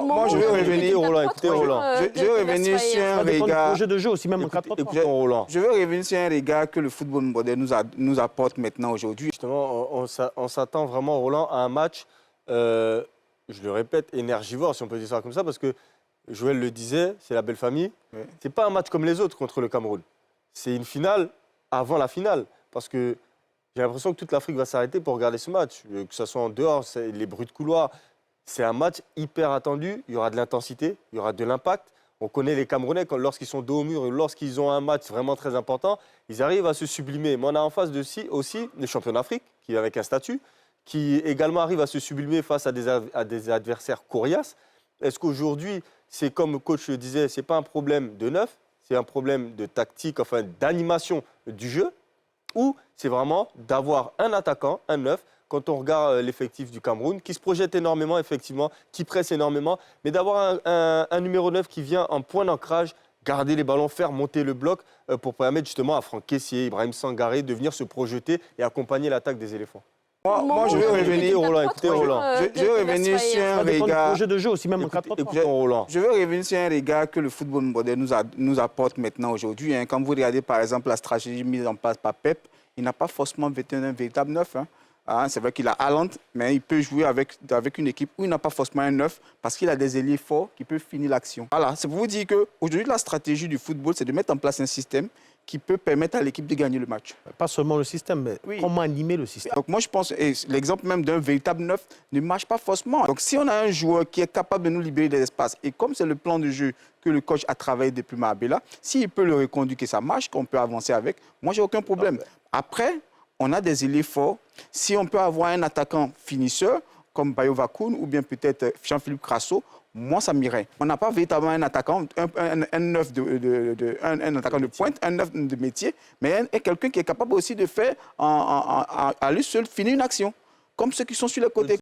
Moi, je vais revenir, Roland, écoutez, Roland. Je vais revenir sur un regard. Projet de jeu aussi, même en 4-3-3. Roland. Je veux revenir sur un regard que le football moderne nous apporte maintenant aujourd'hui. Justement, on s'attend vraiment, Roland, à un match, je le répète, énergivore, si on peut dire ça comme ça, parce que Joël le disait, c'est la belle famille. Oui. C'est pas un match comme les autres contre le Cameroun. C'est une finale avant la finale, parce que j'ai l'impression que toute l'Afrique va s'arrêter pour regarder ce match, que ce soit en dehors, les bruits de couloir. C'est un match hyper attendu, il y aura de l'intensité, il y aura de l'impact. On connaît les Camerounais, lorsqu'ils sont dos au mur, lorsqu'ils ont un match vraiment très important, ils arrivent à se sublimer. Mais on a en face de aussi le champion d'Afrique, qui est avec un statut, qui également arrive à se sublimer face à des adversaires coriaces. Est-ce qu'aujourd'hui, c'est comme le coach le disait, ce n'est pas un problème de neuf, c'est un problème de tactique, enfin d'animation du jeu, ou c'est vraiment d'avoir un attaquant, un neuf, quand on regarde l'effectif du Cameroun, qui se projette énormément, effectivement, qui presse énormément, mais d'avoir un numéro 9 qui vient en point d'ancrage, garder les ballons, faire monter le bloc pour permettre justement à Franck Kessié, Ibrahim Sangaré de venir se projeter et accompagner l'attaque des éléphants. Moi, je vais revenir, Roland, écoutez, Roland. Je vais revenir sur un regard. Projet de jeu aussi, même en 4-3-3. Roland. Je veux revenir sur un regard que le football moderne nous apporte maintenant aujourd'hui. Quand vous regardez par exemple la stratégie mise en place par Pep, il n'a pas forcément un véritable neuf. C'est vrai qu'il a Haaland, mais il peut jouer avec une équipe où il n'a pas forcément un neuf parce qu'il a des ailiers forts qui peuvent finir l'action. Voilà, c'est pour vous dire qu'aujourd'hui, la stratégie du football, c'est de mettre en place un système qui peut permettre à l'équipe de gagner le match. Pas seulement le système, mais Oui. comment animer le système. Donc moi, je pense que l'exemple même d'un véritable neuf ne marche pas forcément. Donc si on a un joueur qui est capable de nous libérer des espaces, et comme c'est le plan de jeu que le coach a travaillé depuis Marbella, s'il peut le reconduire, que ça marche, qu'on peut avancer avec, moi, j'ai aucun problème. Après, on a des ailiers forts. Si on peut avoir un attaquant finisseur, comme Bayo Vakoun ou bien peut-être Jean-Philippe Crasso, moi, ça m'irait. On n'a pas véritablement un attaquant, un neuf un attaquant de pointe, un neuf de métier, mais quelqu'un qui est capable aussi de faire, à lui seul, finir une action, comme ceux qui sont sur les côtés.